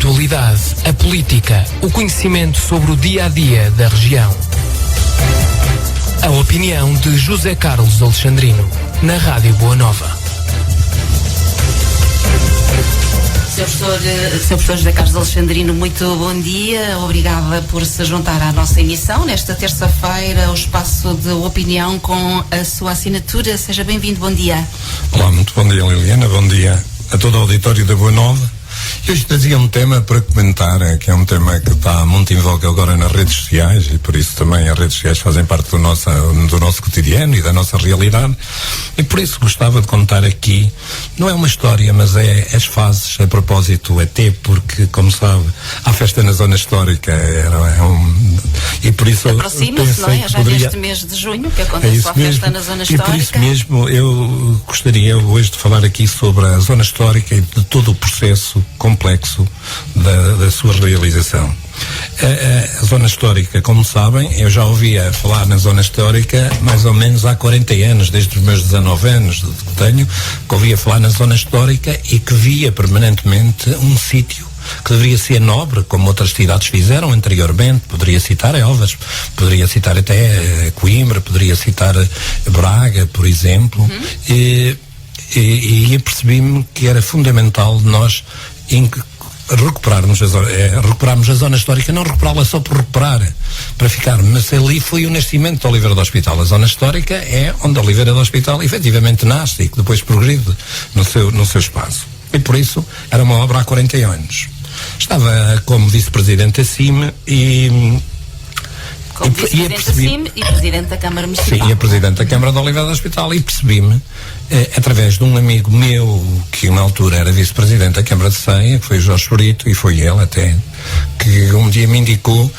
atualidade, a política, o conhecimento sobre o dia-a-dia da região. A opinião de José Carlos Alexandrino, na Rádio Boa Nova. Sr. Professor José Carlos Alexandrino, muito bom dia. Obrigada por se juntar à nossa emissão nesta terça-feira, o espaço de opinião com a sua assinatura. Seja bem-vindo, bom dia. Olá, muito bom dia, Liliana, bom dia a todo o auditório da Boa Nova. Eu hoje trazia um tema para comentar, que é um tema que está muito em voga agora nas redes sociais, e por isso também as redes sociais fazem parte do nosso cotidiano e da nossa realidade, e por isso gostava de contar aqui, não é uma história, mas é as fases, a propósito, até porque, como sabe, há festa na zona histórica, e por isso aproxima-se, não é? Já neste mês de junho que acontece a festa na zona histórica. E por isso mesmo eu gostaria hoje de falar aqui sobre a zona histórica e de todo o processo complexo da sua realização. A zona histórica, como sabem, eu já ouvia falar na zona histórica mais ou menos há 40 anos, desde os meus 19 anos que tenho, que ouvia falar na zona histórica e que via permanentemente um sítio que deveria ser nobre, como outras cidades fizeram anteriormente. Poderia citar Elvas, poderia citar até Coimbra, poderia citar Braga, por exemplo, e percebi-me que era fundamental nós recuperarmos a zona histórica, não recuperá-la só por recuperar, para ficar, mas ali foi o nascimento de Oliveira do Hospital. A zona histórica é onde Oliveira do Hospital efetivamente nasce e que depois progride no seu espaço. E por isso era uma obra há 40 anos. Estava como vice-presidente acima como vice-presidente acima e presidente da Câmara Municipal. Sim, e a presidente da Câmara de Oliveira do Hospital, e percebi-me, através de um amigo meu, que na altura era vice-presidente da Câmara de Ceia, que foi o Jorge Chorito, e foi ele até, que um dia me indicou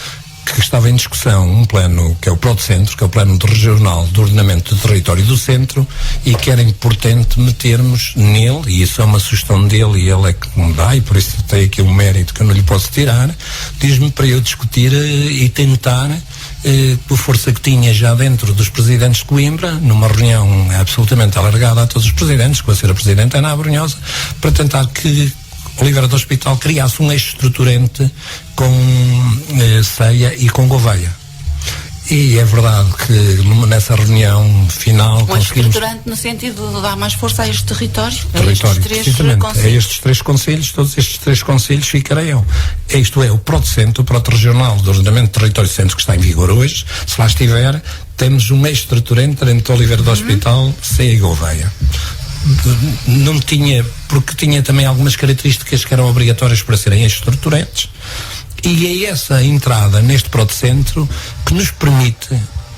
que estava em discussão um plano que é o PRODCentro, que é o Plano Regional de Ordenamento do Território do Centro, e que era importante metermos nele, e isso é uma sugestão dele, e ele é que me dá, e por isso tem aqui um mérito que eu não lhe posso tirar, diz-me para eu discutir e tentar, por força que tinha já dentro dos presidentes de Coimbra, numa reunião absolutamente alargada a todos os presidentes, que vai ser a presidente Ana Abrunhosa, para tentar que Oliveira do Hospital criasse um eixo estruturante com Ceia e com Gouveia. E é verdade que nessa reunião final conseguimos... estruturante no sentido de dar mais força a este território, a estes três concelhos, todos estes três concelhos ficarão. Isto é, o PRODCentro, o Proto Regional do Ordenamento do Território Centro, que está em vigor hoje, se lá estiver, temos um eixo estruturante entre Oliveira do Hospital, Ceia e Gouveia. Não tinha, porque tinha também algumas características que eram obrigatórias para serem estruturantes, e é essa entrada neste PRODCentro que nos permite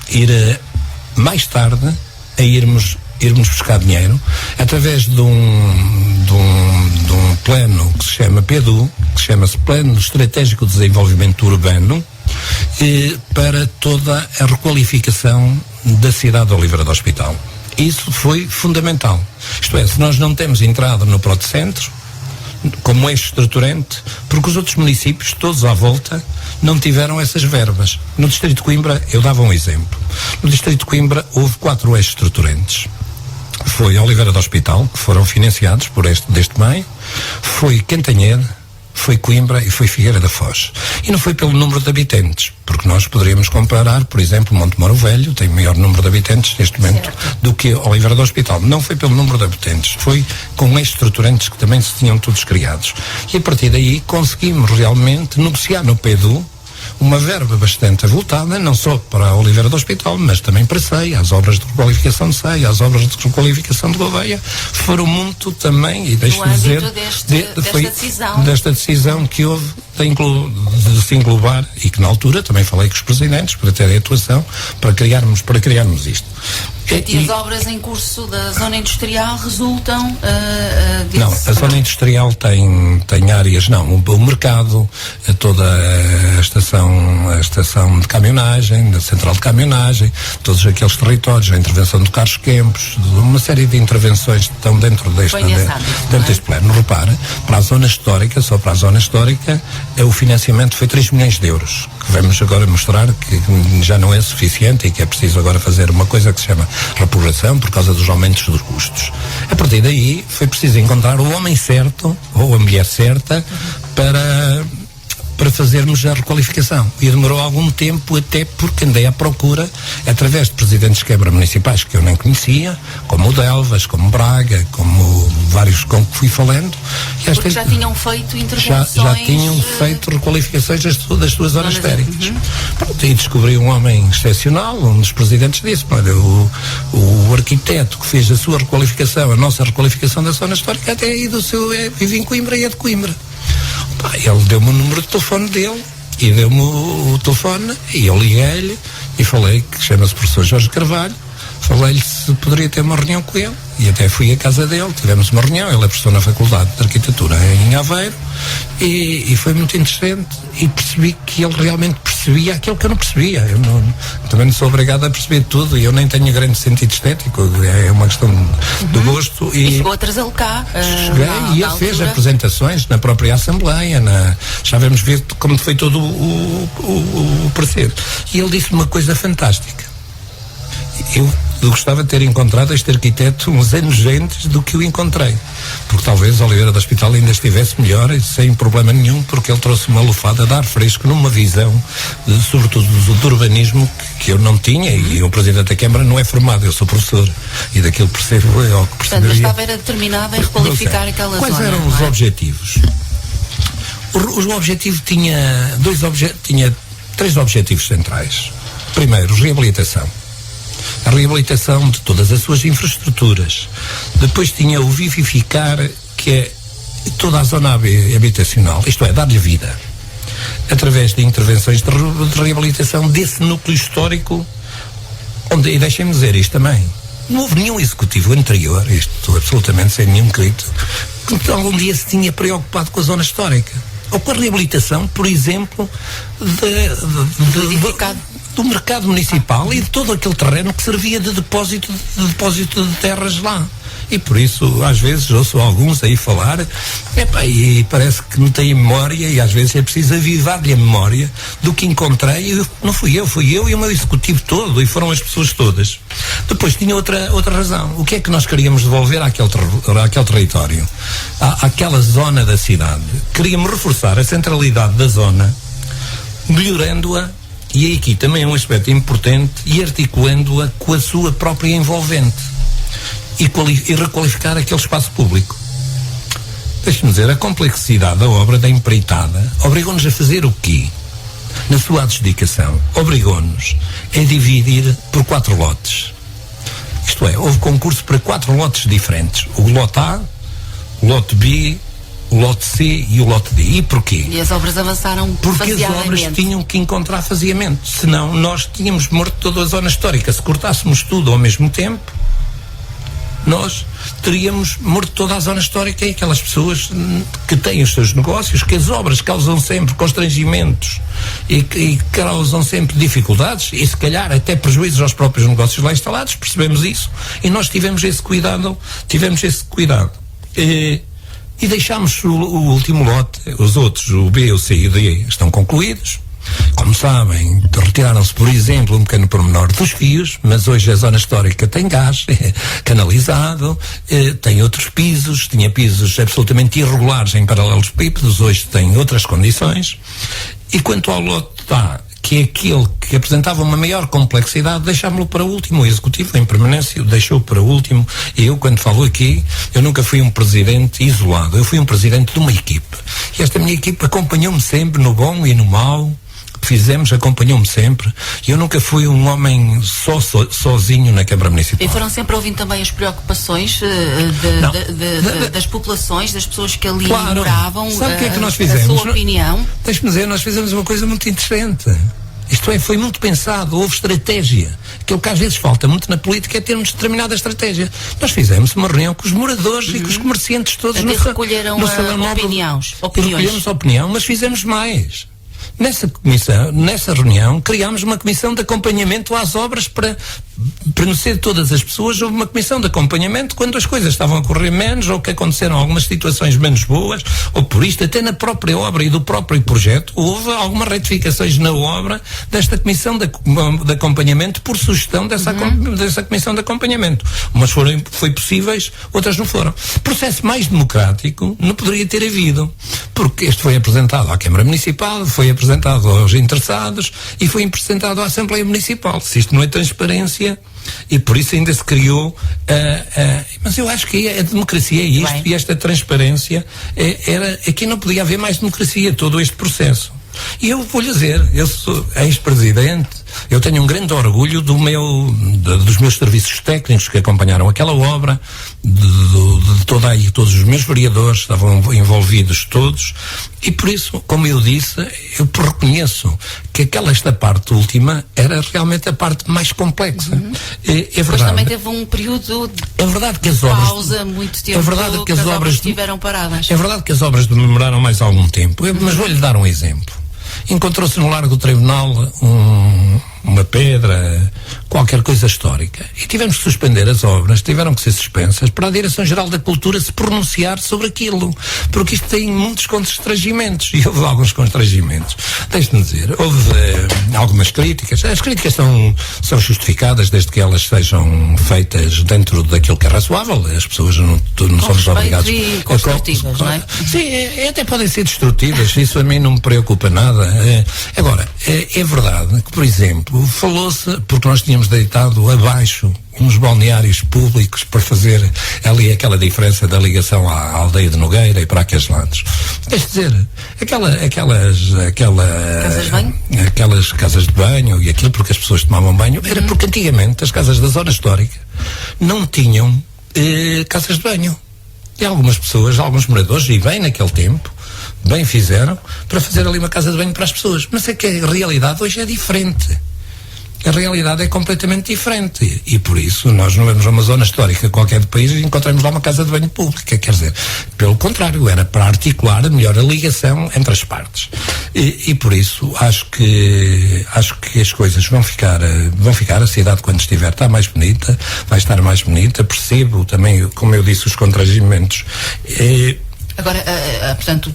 ir mais tarde a irmos buscar dinheiro através de um plano que se chama PEDU, que chama-se Plano Estratégico de Desenvolvimento Urbano, para toda a requalificação da cidade de Oliveira do Hospital. Isso foi fundamental. Isto é, se nós não temos entrada no PRODCentro como eixo estruturante, porque os outros municípios, todos à volta, não tiveram essas verbas. No Distrito de Coimbra, eu dava um exemplo. No Distrito de Coimbra houve 4 eixos estruturantes. Foi Oliveira do Hospital, que foram financiados deste meio, foi Cantanhede, foi Coimbra e foi Figueira da Foz. E não foi pelo número de habitantes, porque nós poderíamos comparar, por exemplo, Montemoro Velho tem maior número de habitantes neste momento do que Oliveira do Hospital. Não foi pelo número de habitantes, foi com eixos estruturantes que também se tinham todos criados. E a partir daí conseguimos realmente negociar no PEDU uma verba bastante avultada, não só para a Oliveira do Hospital, mas também para Ceia, as obras de requalificação de Ceia, as obras de requalificação de Gouveia, foram muito também, e deixe-me dizer, desta decisão que houve de se englobar, e que na altura também falei com os presidentes para terem atuação, para criarmos isto. E as obras em curso da zona industrial resultam Não, a zona industrial tem áreas, o mercado, toda a estação de caminhonagem, a central de caminhonagem, todos aqueles territórios, a intervenção do Carlos Campos, uma série de intervenções que estão dentro deste plano. Repare, para a zona histórica, só para a zona histórica, o financiamento foi 3 milhões de euros, que vamos agora mostrar que já não é suficiente e que é preciso agora fazer uma coisa que se chama repoblação por causa dos aumentos dos custos. A partir daí foi preciso encontrar o homem certo ou a mulher certa fazermos a requalificação. E demorou algum tempo, até porque andei à procura, através de presidentes de Câmara municipais que eu nem conhecia, como o Delvas, como Braga, como vários com que fui falando. Porque já tinham feito intervenções... Já tinham feito requalificações das suas zonas térricas. Pronto, e descobri um homem excepcional, um dos presidentes disse, olha, o arquiteto que fez a sua requalificação, a nossa requalificação da zona histórica, até aí vive em Coimbra e é de Coimbra. Ele deu-me o número de telefone dele e deu-me o telefone e eu liguei-lhe e falei, que chama-se professor Jorge Carvalho, falei-lhe se poderia ter uma reunião com ele e até fui à casa dele, tivemos uma reunião, ele é professor na Faculdade de Arquitetura em Aveiro e foi muito interessante e percebi que ele realmente percebia aquilo que eu não percebia. Também não sou obrigado a perceber tudo e eu nem tenho grande sentido estético, é uma questão de gosto. E chegou a trazê-lo cá. Cheguei e ele fez apresentações na própria Assembleia, já vamos ver como foi todo o parecer. E ele disse uma coisa fantástica. Eu gostava de ter encontrado este arquiteto uns anos antes do que o encontrei, porque talvez Oliveira do Hospital ainda estivesse melhor e sem problema nenhum, porque ele trouxe uma lufada de ar fresco numa visão, sobretudo do urbanismo, que eu não tinha, e o Presidente da Câmara não é formado, eu sou professor, e daquilo percebo o que perceberia. Portanto, estava determinado em requalificar aquela zona. Quais eram os objetivos? O objetivo tinha três objetivos centrais. Primeiro, reabilitação. A reabilitação de todas as suas infraestruturas. Depois tinha o vivificar, que é toda a zona habitacional, isto é, dar-lhe vida, através de intervenções de reabilitação desse núcleo histórico, onde, e deixem-me dizer isto também, não houve nenhum executivo anterior, isto absolutamente sem nenhum crédito, que algum dia se tinha preocupado com a zona histórica, ou com a reabilitação, por exemplo, do mercado municipal e de todo aquele terreno que servia de depósito de terras lá. E por isso, às vezes, ouço alguns aí falar, e parece que não têm memória, e às vezes é preciso avivar-lhe a memória do que encontrei. Não fui eu e o meu executivo todo, e foram as pessoas todas. Depois tinha outra razão. O que é que nós queríamos devolver àquele território? Àquela zona da cidade. Queríamos reforçar a centralidade da zona, melhorando-a, e aqui também é um aspecto importante, e articulando-a com a sua própria envolvente e requalificar aquele espaço público. Deixe-me dizer, a complexidade da obra da empreitada obrigou-nos a fazer o quê? Na sua adjudicação, obrigou-nos a dividir por 4 lotes. Isto é, houve concurso para 4 lotes diferentes. O lote A, o lote B, o lote C e o lote D. E porquê? E as obras avançaram porque as obras tinham que encontrar faseamento. Senão nós tínhamos morto toda a zona histórica. Se cortássemos tudo ao mesmo tempo, nós teríamos morto toda a zona histórica e aquelas pessoas que têm os seus negócios, que as obras causam sempre constrangimentos e causam sempre dificuldades e se calhar até prejuízos aos próprios negócios lá instalados, percebemos isso e nós tivemos esse cuidado. E deixámos o último lote, os outros, o B, o C e o D, estão concluídos. Como sabem, retiraram-se, por exemplo, um pequeno pormenor dos fios, mas hoje a zona histórica tem gás, canalizado, tem outros pisos, tinha pisos absolutamente irregulares em paralelepípedos, hoje tem outras condições. E quanto ao lote A, que é aquele que apresentava uma maior complexidade, deixámos-lo para o último. O executivo em permanência o deixou para o último. E eu, quando falo aqui, eu nunca fui um presidente isolado, eu fui um presidente de uma equipe. E esta minha equipe acompanhou-me sempre, no bom e no mau. Fizemos, acompanhou-me sempre. Eu nunca fui um homem sozinho na Câmara Municipal. E foram sempre ouvindo também as preocupações das populações, das pessoas que ali moravam. Sabe o que é que nós fizemos? A sua opinião? Deixe-me dizer, nós fizemos uma coisa muito interessante. Isto é, foi muito pensado, houve estratégia. Aquilo que às vezes falta muito na política é termos determinada estratégia. Nós fizemos uma reunião com os moradores e com os comerciantes todos no recolheram opiniões. Recolhemos a opinião, mas fizemos mais. Nessa reunião, criámos uma comissão de acompanhamento às obras para para não ser todas as pessoas, houve uma comissão de acompanhamento quando as coisas estavam a correr menos, ou que aconteceram algumas situações menos boas, ou por isto, até na própria obra e do próprio projeto, houve algumas retificações na obra desta comissão de acompanhamento por sugestão dessa comissão de acompanhamento. Umas foi possíveis, outras não foram. Processo mais democrático não poderia ter havido, porque este foi apresentado à Câmara Municipal, foi apresentado aos interessados e foi apresentado à Assembleia Municipal. Se isto não é transparência, e por isso ainda se criou mas eu acho que a democracia é isto. Bem. E esta transparência aqui não podia haver mais democracia, todo este processo. E eu vou-lhe dizer, eu sou ex-presidente, eu tenho um grande orgulho dos meus serviços técnicos que acompanharam aquela obra, de todos os meus vereadores estavam envolvidos todos, e por isso, como eu disse, eu reconheço que esta parte última era realmente a parte mais complexa. É verdade. Mas também teve um período de pausa, muito tempo, que as obras estiveram paradas. É verdade que as obras demoraram mais algum tempo, mas vou-lhe dar um exemplo. Encontrou-se no Largo do Tribunal uma pedra, qualquer coisa histórica, e tivemos que suspender as obras, tiveram que ser suspensas para a Direção-Geral da Cultura se pronunciar sobre aquilo, porque isto tem muitos constrangimentos, e houve alguns constrangimentos. Deixe-me dizer, houve algumas críticas. As críticas são justificadas desde que elas sejam feitas dentro daquilo que é razoável. As pessoas não somos obrigados e construtivas, não é? Sim, até podem ser destrutivas, isso a mim não me preocupa nada. Agora, é verdade que, por exemplo, falou-se, porque nós tínhamos deitado abaixo uns balneários públicos para fazer ali aquela diferença da ligação à aldeia de Nogueira e para aqueles lados. Quer dizer, aquelas casas de banho e aquilo porque as pessoas tomavam banho, era porque antigamente as casas da zona histórica não tinham casas de banho. E algumas pessoas, alguns moradores, e bem naquele tempo, bem fizeram para fazer ali uma casa de banho para as pessoas. Mas é que a realidade hoje é diferente. A realidade é completamente diferente. E por isso nós não vamos a uma zona histórica qualquer do país e encontramos lá uma casa de banho pública. Quer dizer, pelo contrário, era para articular melhor a ligação entre as partes. E por isso acho que as coisas vão ficar, a cidade quando estiver está mais bonita, vai estar mais bonita. Percebo também, como eu disse, os constrangimentos. Agora, portanto,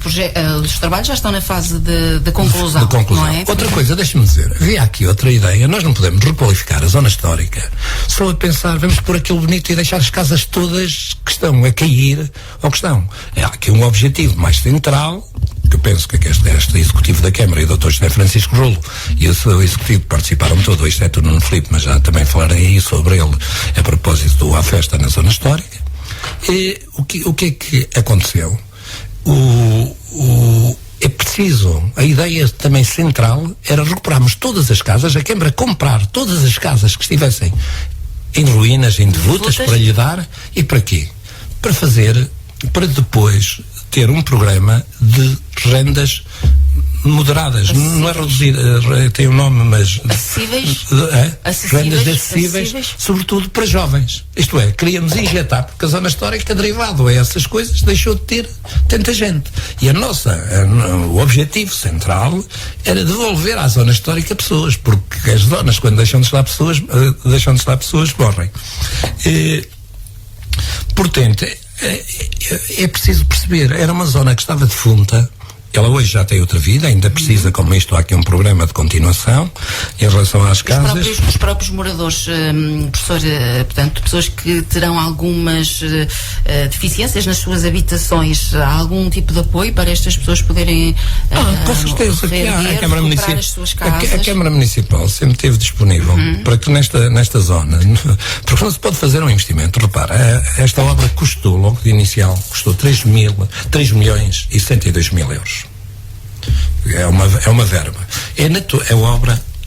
os trabalhos já estão na fase de conclusão, não é? Outra coisa, deixe-me dizer, havia aqui outra ideia, nós não podemos requalificar a zona histórica só a pensar, vamos pôr aquilo bonito e deixar as casas todas que estão a cair, ou que estão. Há aqui um objetivo mais central, que eu penso que este executivo da Câmara e o Dr. José Francisco Rolo e o seu executivo participaram todo, exceto o Nuno Filipe, mas já também falarei aí sobre ele a propósito da festa na zona histórica. E o que é que aconteceu? É preciso, a ideia também central era recuperarmos todas as casas, a Câmara comprar todas as casas que estivessem em ruínas, em devolutas, para lhe dar, e para quê? Para depois ter um programa de rendas moderadas, não é reduzida, tem um nome, mas rendas acessíveis, sobretudo para jovens. Isto é, queríamos injetar, porque a zona histórica, derivado a essas coisas, deixou de ter tanta gente. E o objetivo central era devolver à zona histórica pessoas, porque as zonas, quando deixam de estar pessoas, morrem. Portanto, é preciso perceber, era uma zona que estava defunta. Ela hoje já tem outra vida, ainda precisa, como isto, há aqui um programa de continuação em relação às casas. Os próprios moradores, professor, portanto, pessoas que terão algumas deficiências nas suas habitações, há algum tipo de apoio para estas pessoas poderem com certeza que há. Recuperar as suas casas? A Câmara Municipal sempre esteve disponível para que nesta zona, porque não se pode fazer um investimento. Repara, esta obra custou, logo de inicial, custou 3.062.000 euros. É uma verba.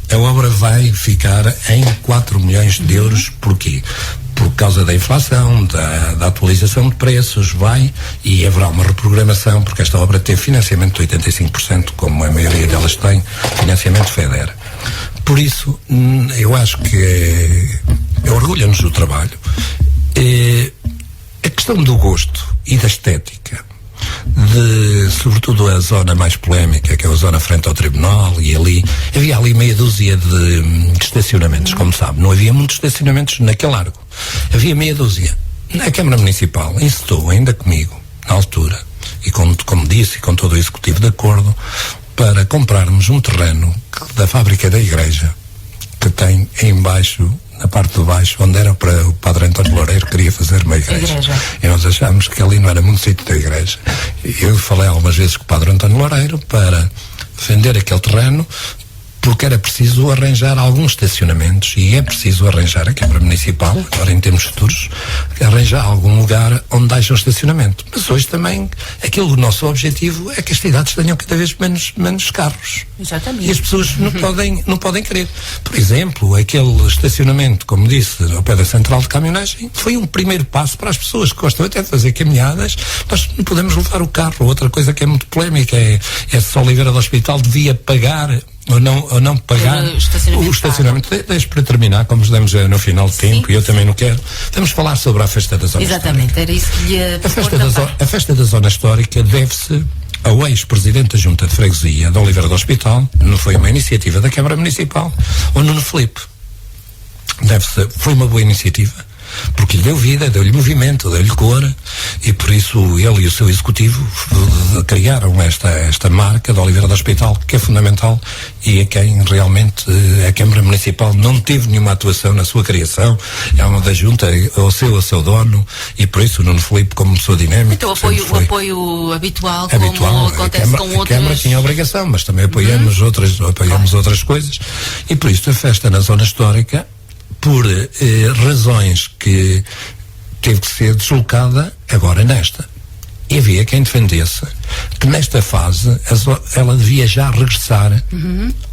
A obra vai ficar em 4 milhões de euros. Porquê? Por causa da inflação, da atualização de preços, e haverá uma reprogramação, porque esta obra teve financiamento de 85%, como a maioria delas tem, financiamento FEDER. Por isso, eu acho que orgulha-nos do trabalho. A questão do gosto e da estética sobretudo a zona mais polémica, que é a zona frente ao tribunal, e havia ali meia dúzia de estacionamentos, como sabe. Não havia muitos estacionamentos naquele largo. Havia meia dúzia. A Câmara Municipal insistou ainda comigo, na altura, e como disse, e com todo o Executivo de acordo, para comprarmos um terreno da fábrica da igreja, que tem em baixo, na parte de baixo, onde era para o Padre António Loureiro, queria fazer uma igreja. E nós achámos que ali não era muito sítio da igreja. Eu falei algumas vezes com o Padre António Loureiro para vender aquele terreno, porque era preciso arranjar alguns estacionamentos, e é preciso arranjar a Câmara Municipal, agora em termos futuros, arranjar algum lugar onde haja um estacionamento. Mas hoje também, o nosso objetivo é que as cidades tenham cada vez menos carros. Exatamente. E as pessoas não podem querer. Por exemplo, aquele estacionamento, como disse, ao pé da central de caminhonagem, foi um primeiro passo para as pessoas que gostam até de fazer caminhadas. Nós não podemos levar o carro. Outra coisa que é muito polémica é se Oliveira do Hospital devia pagar ou não pagar o estacionamento. Deixe para terminar, como estamos no final de tempo, e eu também não quero. Vamos falar sobre a festa da zona Exatamente, histórica. era isso que lhe A festa da zona histórica deve-se ao ex-presidente da Junta de Freguesia de Oliveira do Hospital. Não foi uma iniciativa da Câmara Municipal, o Nuno Filipe. Foi uma boa iniciativa, porque lhe deu vida, deu-lhe movimento, deu-lhe cor, e por isso ele e o seu executivo criaram esta marca de Oliveira do Hospital, que é fundamental, e a quem realmente a Câmara Municipal não teve nenhuma atuação na sua criação. É uma da Junta, ao seu dono, e por isso o Nuno Filipe, como pessoa dinâmica, então o apoio habitual, como acontece com outras. A Câmara tinha a obrigação, mas também apoiamos outras coisas, e por isso a festa na zona histórica, por razões que teve que ser deslocada agora nesta. E havia quem defendesse que nesta fase ela devia já regressar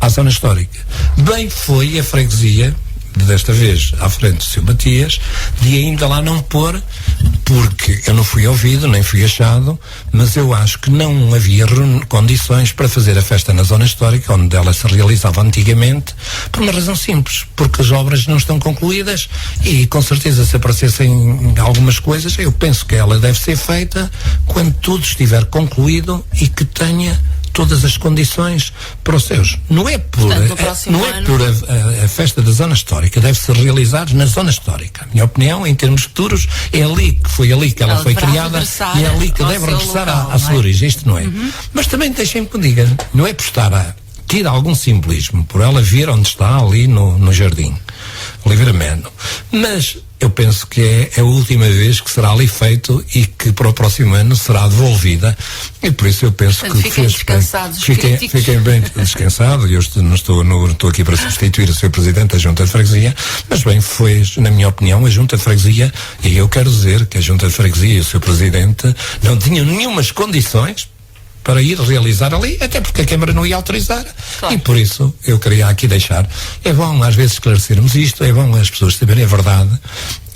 à zona histórica. Bem foi a freguesia, desta vez à frente do Sr. Matias, de ainda lá não pôr, porque eu não fui ouvido, nem fui achado, mas eu acho que não havia condições para fazer a festa na zona histórica, onde ela se realizava antigamente, por uma razão simples, porque as obras não estão concluídas, e com certeza se aparecessem algumas coisas, eu penso que ela deve ser feita quando tudo estiver concluído e que tenha todas as condições para os seus. Não é por a festa da zona histórica, deve-se realizar na zona histórica. A minha opinião, em termos futuros, foi ali que ela foi criada, e é ali que deve regressar à sua origem. Isto não é. Mas também deixem-me que diga, não é por estar a tirar algum simbolismo, por ela vir onde está, ali no jardim Oliveira Meno, mas eu penso que é a última vez que será ali feito, e que para o próximo ano será devolvida, e por isso eu penso que fiquem bem descansados. Eu não estou aqui para substituir o Sr. Presidente da Junta de Freguesia, mas bem, foi, na minha opinião, a Junta de Freguesia, e eu quero dizer que a Junta de Freguesia e o Sr. Presidente não tinham nenhumas condições para ir realizar ali, até porque a Câmara não ia autorizar. Claro. E por isso eu queria aqui deixar, é bom às vezes esclarecermos isto, é bom as pessoas saberem a verdade,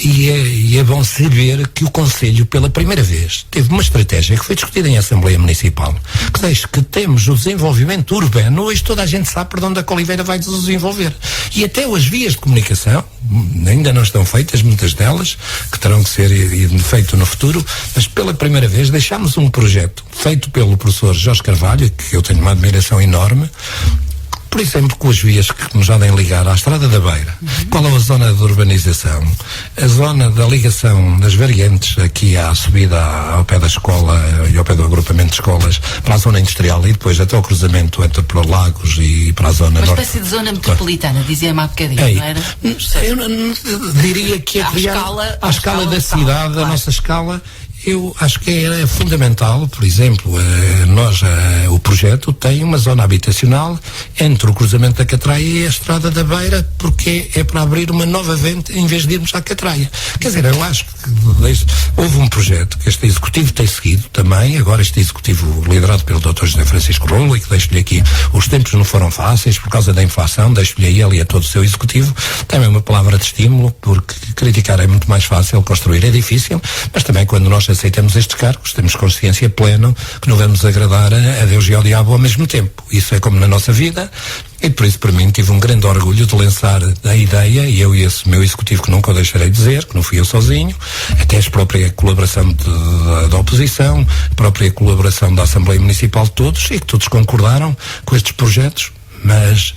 e é bom saber que o Conselho, pela primeira vez, teve uma estratégia que foi discutida em Assembleia Municipal, que diz que temos o desenvolvimento urbano. Hoje toda a gente sabe por onde a Oliveira vai desenvolver, e até as vias de comunicação ainda não estão feitas, muitas delas, que terão que ser feito no futuro, mas pela primeira vez deixámos um projeto feito pelo professor Jorge Carvalho, que eu tenho uma admiração enorme, por exemplo, com as vias que nos podem ligar à Estrada da Beira. Qual é a zona de urbanização? A zona da ligação das variantes aqui à subida ao pé da escola e ao pé do agrupamento de escolas para a zona industrial, e depois até o cruzamento entre para Lagos e para a zona norte. Uma espécie de zona metropolitana, dizia-me há bocadinho, não era? Eu não diria que é à escala da cidade, a nossa escala. Eu acho que é fundamental, por exemplo, o projeto tem uma zona habitacional entre o cruzamento da Catraia e a Estrada da Beira, porque é para abrir uma nova venda em vez de irmos à Catraia. Quer dizer, eu acho que houve um projeto que este Executivo tem seguido também, agora este Executivo liderado pelo Dr. José Francisco Rolo, e que deixo-lhe aqui, os tempos não foram fáceis por causa da inflação, deixo-lhe a ele e a todo o seu Executivo também uma palavra de estímulo, porque criticar é muito mais fácil, construir é difícil, mas também quando nós aceitamos estes cargos, temos consciência plena que não vamos agradar a Deus e ao ao diabo ao mesmo tempo. Isso é como na nossa vida, e por isso, para mim, tive um grande orgulho de lançar a ideia, e eu e esse meu executivo, que nunca o deixarei dizer, que não fui eu sozinho, até a própria colaboração da oposição, a própria colaboração da Assembleia Municipal de todos, e que todos concordaram com estes projetos, mas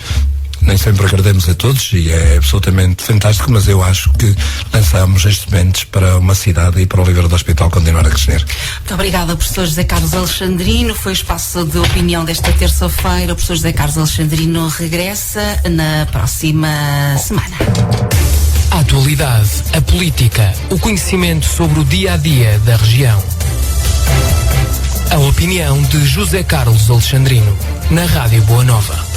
nem sempre agradecemos a todos e é absolutamente fantástico, mas eu acho que lançamos as sementes para uma cidade e para o Oliveira do Hospital continuar a crescer. Muito obrigada, professor José Carlos Alexandrino. Foi o espaço de opinião desta terça-feira. O professor José Carlos Alexandrino regressa na próxima semana. A atualidade, a política, o conhecimento sobre o dia-a-dia da região. A opinião de José Carlos Alexandrino, na Rádio Boa Nova.